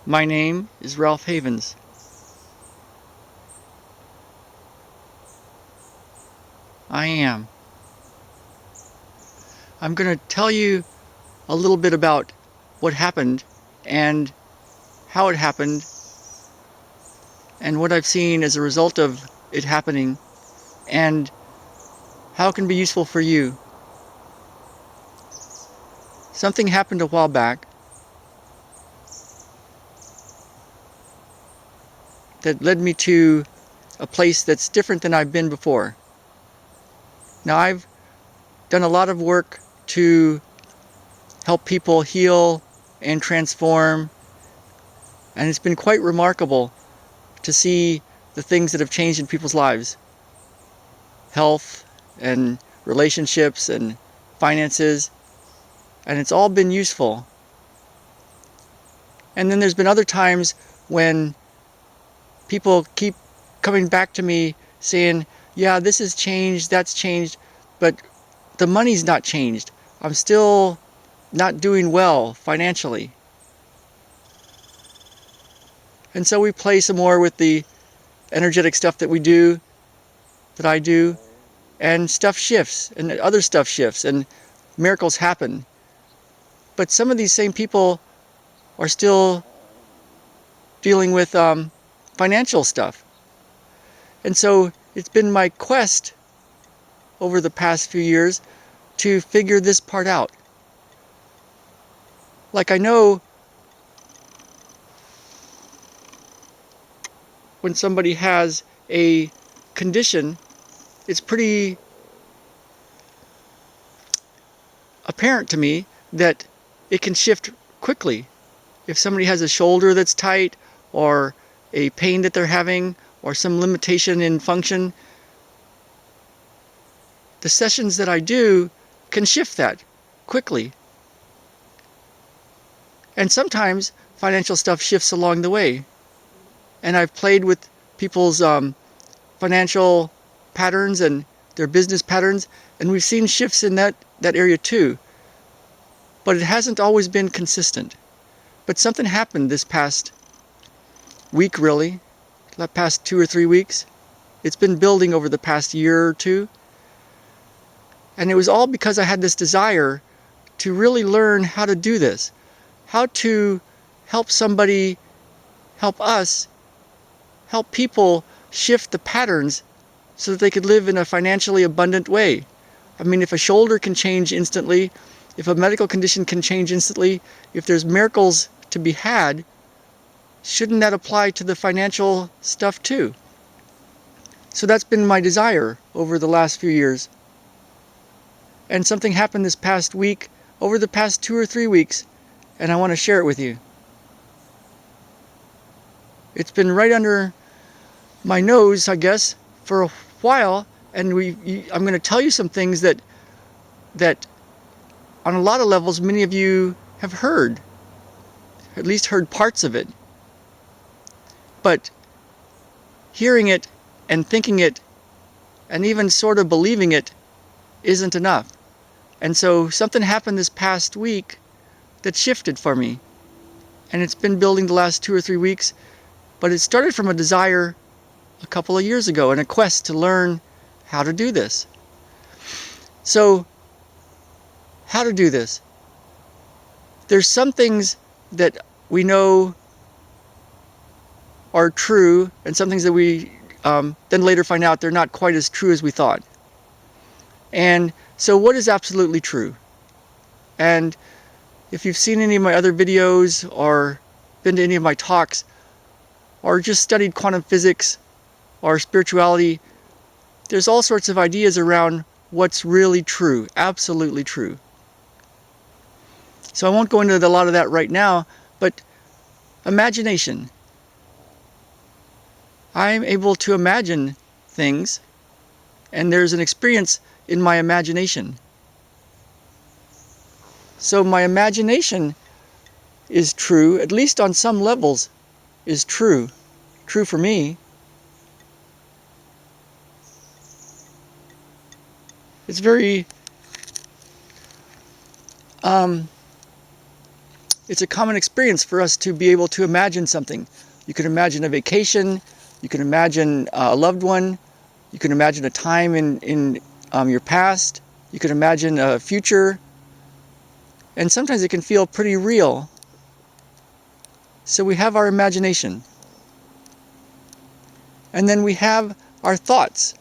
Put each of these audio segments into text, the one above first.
My name is Ralph Havens. I am. I'm going to tell you a little bit about what happened and how it happened and what I've seen as a result of it happening and how it can be useful for you. Something happened a while back that led me to a place that's different than I've been before. Now, I've done a lot of work to help people heal and transform, and it's been quite remarkable to see the things that have changed in people's lives. Health and relationships and finances, and it's all been useful. And then there's been other times when people keep coming back to me saying, yeah, this has changed, that's changed, but the money's not changed. I'm still not doing well financially. And so we play some more with the energetic stuff that I do, and stuff shifts, and other stuff shifts, and miracles happen. But some of these same people are still dealing with financial stuff. And so it's been my quest over the past few years to figure this part out. Like, I know when somebody has a condition, it's pretty apparent to me that it can shift quickly. If somebody has a shoulder that's tight, or a pain that they're having, or some limitation in function, the sessions that I do can shift that quickly. And sometimes financial stuff shifts along the way. And I've played with people's financial patterns and their business patterns, and we've seen shifts in that area too. But it hasn't always been consistent. But something happened this past week, really, the past 2 or 3 weeks. It's been building over the past year or two. And it was all because I had this desire to really learn how to do this. How to help somebody, help us, help people shift the patterns so that they could live in a financially abundant way. I mean, if a shoulder can change instantly, if a medical condition can change instantly, if there's miracles to be had, shouldn't that apply to the financial stuff too? So that's been my desire over the last few years. And something happened this past week, over the past 2 or 3 weeks, and I want to share it with you. It's been right under my nose, I guess, for a while, and I'm going to tell you some things that on a lot of levels many of you have heard, at least heard parts of it. But hearing it and thinking it and even sort of believing it isn't enough. And so something happened this past week that shifted for me. And it's been building the last 2 or 3 weeks, but it started from a desire a couple of years ago and a quest to learn how to do this. So, how to do this? There's some things that we know are true, and some things that we then later find out they're not quite as true as we thought. And so what is absolutely true? And if you've seen any of my other videos or been to any of my talks or just studied quantum physics or spirituality, there's all sorts of ideas around what's really true, absolutely true. So I won't go into a lot of that right now, but imagination. I'm able to imagine things, and there's an experience in my imagination. So my imagination is true, at least on some levels, is true. True for me. It's very It's a common experience for us to be able to imagine something. You can imagine a vacation, you can imagine a loved one, you can imagine a time in your past, you can imagine a future, and sometimes it can feel pretty real. So we have our imagination. And then we have our thoughts.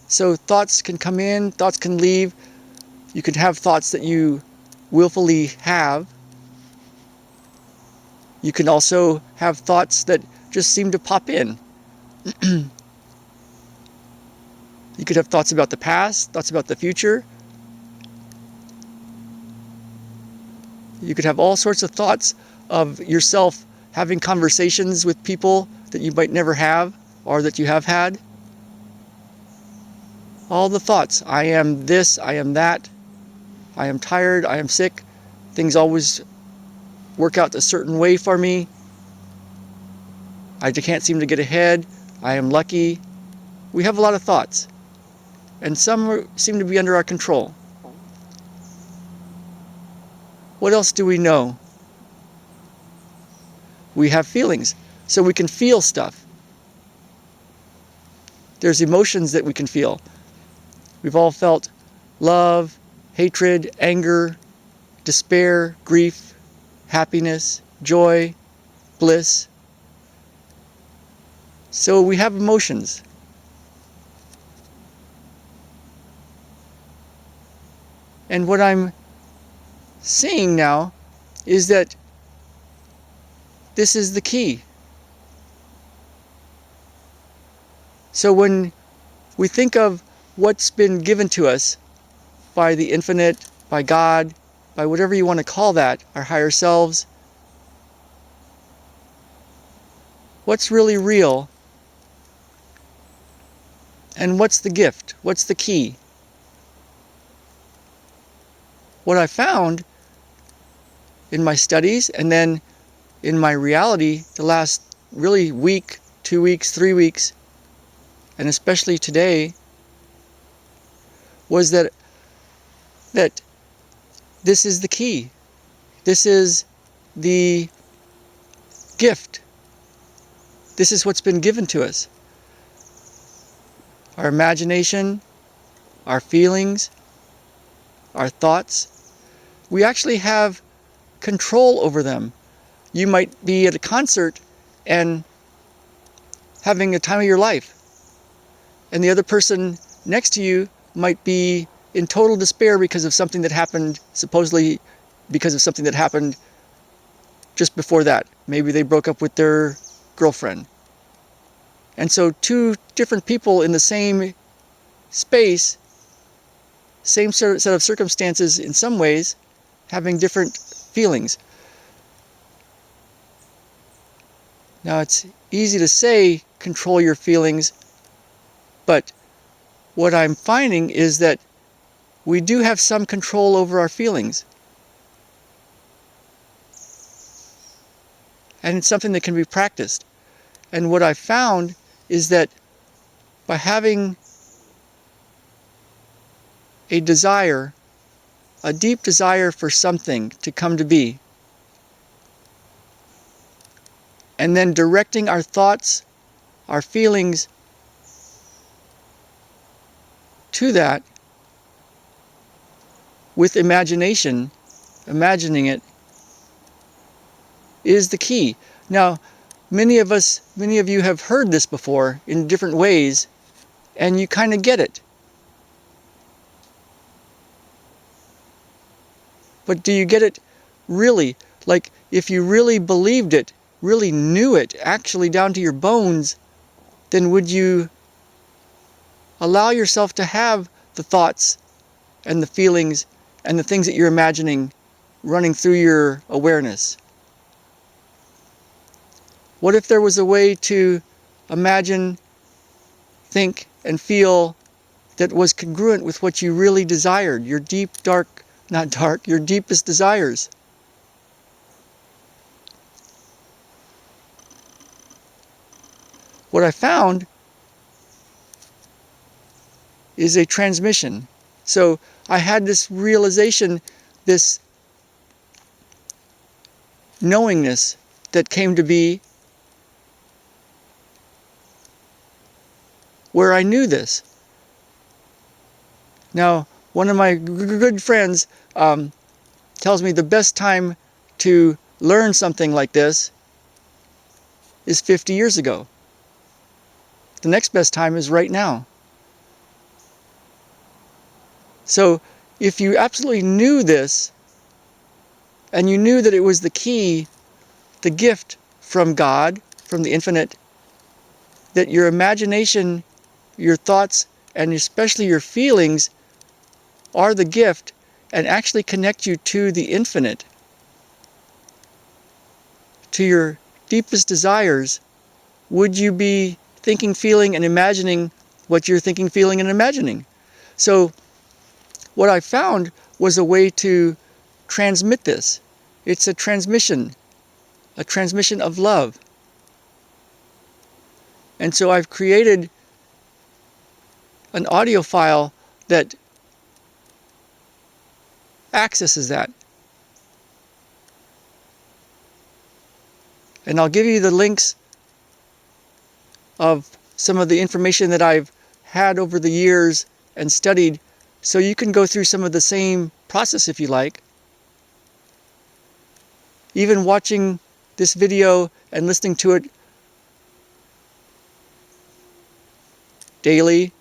So thoughts can come in, thoughts can leave. You can have thoughts that you willfully have. You can also have thoughts that just seem to pop in. You could have thoughts about the past, thoughts about the future. You could have all sorts of thoughts of yourself having conversations with people that you might never have or that you have had. All the thoughts. I am this, I am that, I am tired, I am sick. Things always work out a certain way for me. I can't seem to get ahead. I am lucky. We have a lot of thoughts. And some seem to be under our control. What else do we know? We have feelings, so we can feel stuff. There's emotions that we can feel. We've all felt love, hatred, anger, despair, grief, happiness, joy, bliss. So we have emotions. And what I'm seeing now is that this is the key. So when we think of what's been given to us by the infinite, by God, by whatever you want to call that, our higher selves, what's really real? And what's the gift? What's the key? What I found in my studies and then in my reality the last really week, 2 weeks, 3 weeks, and especially today, was that this is the key. This is the gift. This is what's been given to us. Our imagination, our feelings, our thoughts. We actually have control over them. You might be at a concert and having a time of your life, and the other person next to you might be in total despair because of something that happened, supposedly because of something that happened just before that. Maybe they broke up with their girlfriend. And so two different people in the same space, same set of circumstances in some ways, having different feelings. Now it's easy to say control your feelings, but what I'm finding is that we do have some control over our feelings. And it's something that can be practiced. And what I found is that by having a desire, a deep desire for something to come to be, and then directing our thoughts, our feelings to that with imagination, imagining it, is the key. Now, many of you have heard this before in different ways, and you kind of get it. But do you get it really? Like, if you really believed it, really knew it, actually down to your bones, then would you allow yourself to have the thoughts and the feelings and the things that you're imagining running through your awareness? What if there was a way to imagine, think, and feel that was congruent with what you really desired, your deep, your deepest desires? What I found is a transmission. So I had this realization, this knowingness that came to be where I knew this. Now, one of my good friends tells me the best time to learn something like this is 50 years ago. The next best time is right now. So if you absolutely knew this, and you knew that it was the key, the gift from God, from the infinite, that your imagination, your thoughts, and especially your feelings are the gift and actually connect you to the infinite, to your deepest desires, would you be thinking, feeling, and imagining what you're thinking, feeling, and imagining? So what I found was a way to transmit this. It's a transmission of love. And so I've created an audio file that accesses that. And I'll give you the links of some of the information that I've had over the years and studied, so you can go through some of the same process if you like. Even watching this video and listening to it daily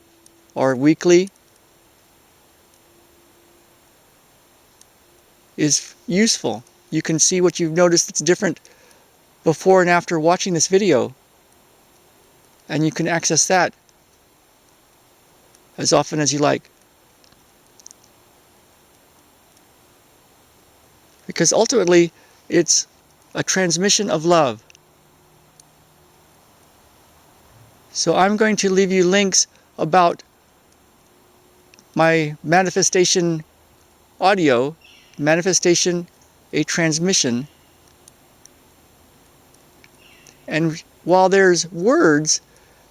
or weekly is useful. You can see what you've noticed that's different before and after watching this video, and you can access that as often as you like. Because ultimately, it's a transmission of love. So I'm going to leave you links about my manifestation audio, manifestation, a transmission. And while there's words,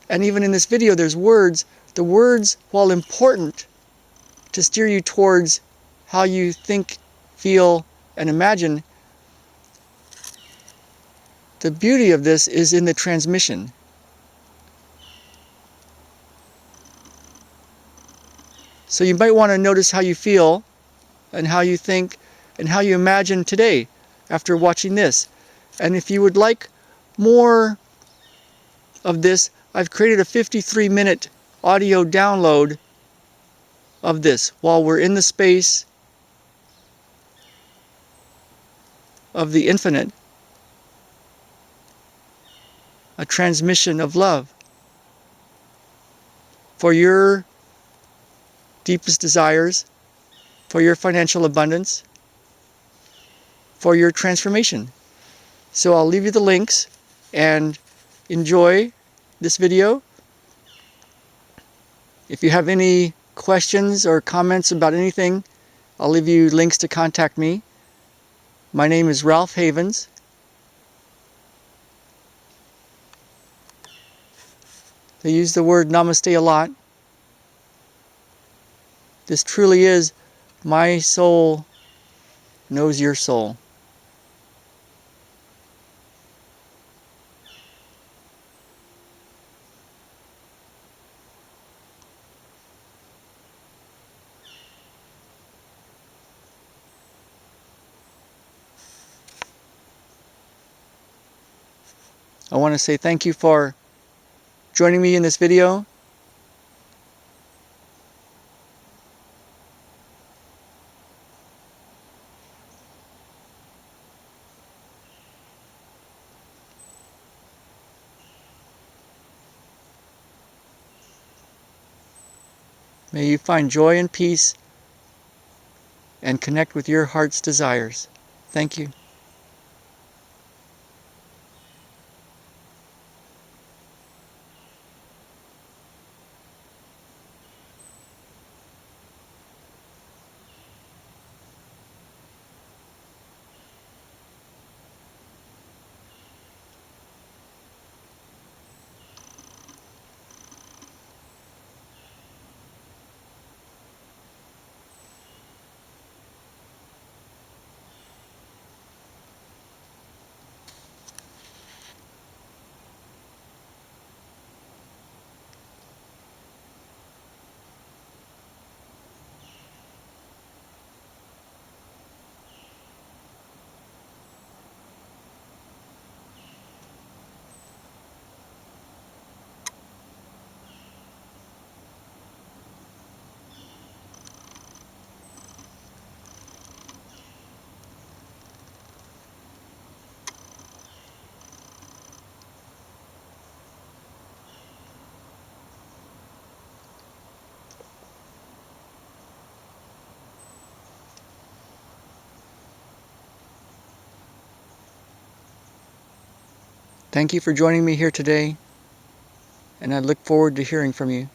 and even in this video there's words, the words, while important to steer you towards how you think, feel, and imagine, the beauty of this is in the transmission. So you might want to notice how you feel and how you think and how you imagine today after watching this. And if you would like more of this, I've created a 53-minute audio download of this while we're in the space of the infinite, a transmission of love for your deepest desires, for your financial abundance, for your transformation. So I'll leave you the links and enjoy this video. If you have any questions or comments about anything, I'll leave you links to contact me. My name is Ralph Havens. They use the word namaste a lot. This truly is my soul knows your soul. I want to say thank you for joining me in this video. May you find joy and peace and connect with your heart's desires. Thank you. Thank you for joining me here today, and I look forward to hearing from you.